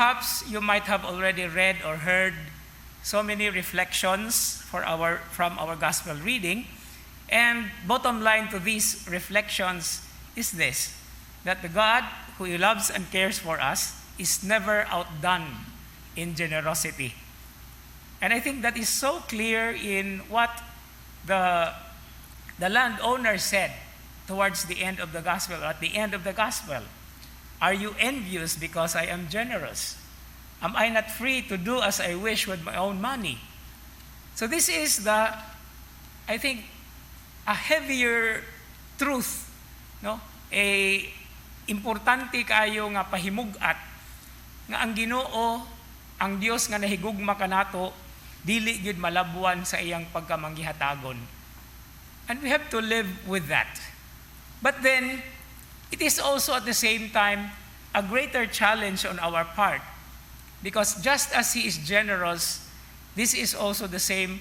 perhaps you might have already read or heard so many reflections from our gospel reading. And bottom line to these reflections is this, that the God who loves and cares for us is never outdone in generosity. And I think that is so clear in what the landowner said towards the end of the gospel, at the end of the gospel. Are you envious because I am generous? Am I not free to do as I wish with my own money? So this is I think, a heavier truth, no? Importante kayo nga pahimugat nga ang Ginoo, ang Dios nga nahigugma kanato, dili gyud malabuan sa iyang pagkamanggihatagon. And we have to live with that. But then, it is also at the same time a greater challenge on our part. Because just as He is generous, this is also the same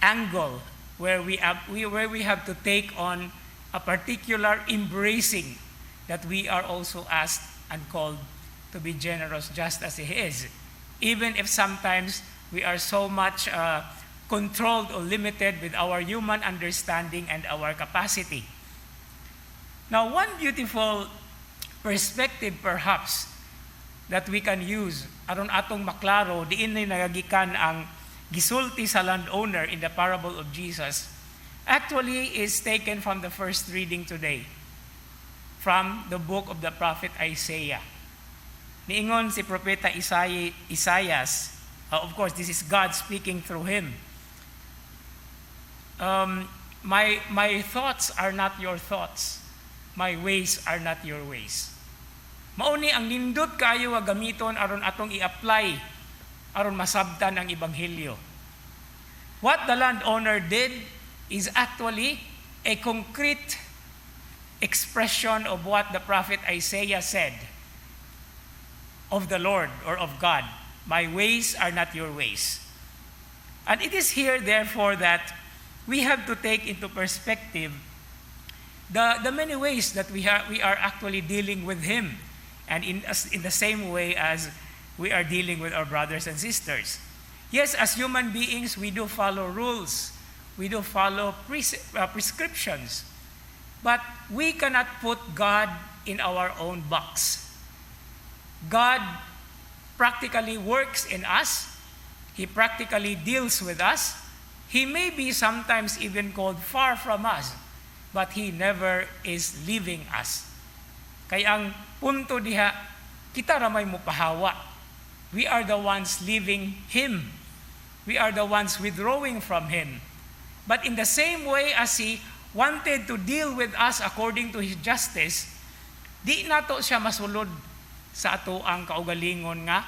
angle where we have to take on a particular embracing that we are also asked and called to be generous just as He is. Even if sometimes we are so much controlled or limited with our human understanding and our capacity. Now, one beautiful perspective perhaps that we can use aron atong maklaro diin na nagagikan ang gisulti sa landowner in the parable of Jesus actually is taken from the first reading today from the book of the prophet Isaiah. Niingon si propeta Isaias, of course this is God speaking through him. My thoughts are not your thoughts. My ways are not your ways. Mauni ang nindot kayo nga gamiton aron atong i-apply aron masabtan ang ebanghelyo. What the landowner did is actually a concrete expression of what the prophet Isaiah said of the Lord or of God. My ways are not your ways. And it is here, therefore, that we have to take into perspective the many ways that we are actually dealing with Him, and in the same way as we are dealing with our brothers and sisters. Yes, as human beings, we do follow rules. We do follow prescriptions. But we cannot put God in our own box. God practically works in us. He practically deals with us. He may be sometimes even called far from us, but He never is leaving us. Kaya ang punto diha, kita ramay mupahawa. We are the ones leaving Him. We are the ones withdrawing from Him. But in the same way as He wanted to deal with us according to His justice, di nato siya masulod sa ato ang kaugalingon nga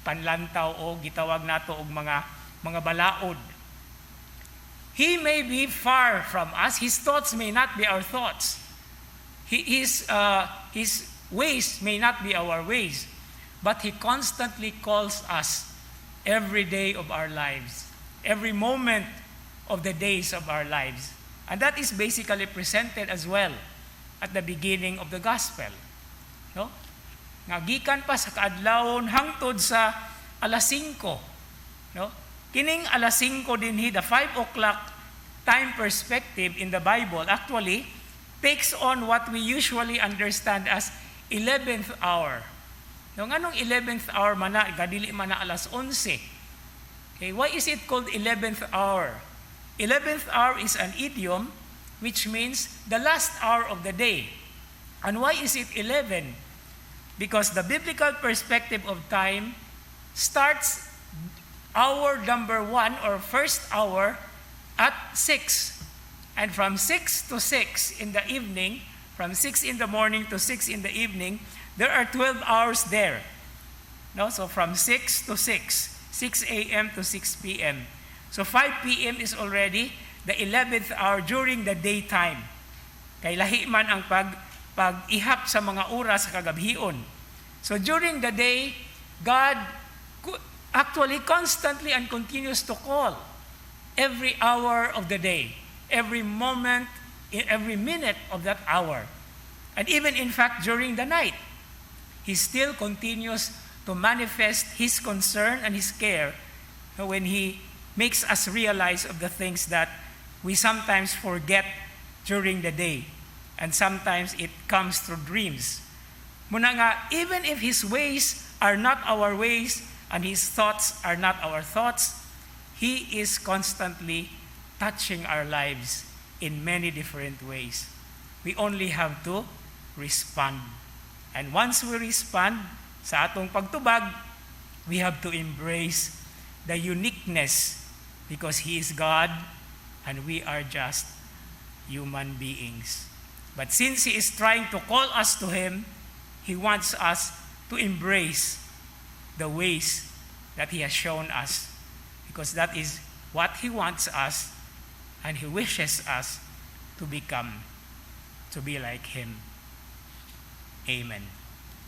panlantaw o gitawag nato og mga balaod. He may be far from us. His thoughts may not be our thoughts. His ways may not be our ways. But He constantly calls us every day of our lives, every moment of the days of our lives. And that is basically presented as well at the beginning of the gospel. No? Nga gikan pa sa kaadlawon hangtod sa alas 5. No? Kining alas 5 dinhi, the 5 o'clock time perspective in the Bible actually takes on what we usually understand as 11th hour. No, nganong 11th hour mana, gadili mana alas 11. Okay, why is it called 11th hour? 11th hour is an idiom which means the last hour of the day. And why is it 11? Because the biblical perspective of time starts hour number 1 or first hour at 6. And from 6 to 6 in the evening, from 6 in the morning to 6 in the evening, there are 12 hours there. No? So from 6 to 6, 6 a.m. to 6 p.m. So 5 p.m. is already the 11th hour during the daytime. Kay lahi man ang pag-ihap sa mga oras sa kagabhion. So during the day, God actually constantly and continues to call every hour of the day, every moment, every minute of that hour. And even in fact during the night, He still continues to manifest His concern and His care when He makes us realize of the things that we sometimes forget during the day. And sometimes it comes through dreams. Muna nga, even if His ways are not our ways and His thoughts are not our thoughts, He is constantly touching our lives in many different ways. We only have to respond. And once we respond sa atong pagtubag, we have to embrace the uniqueness because He is God and we are just human beings. But since He is trying to call us to Him, He wants us to embrace the ways that He has shown us because that is what He wants us and He wishes us to become, to be like Him. Amen.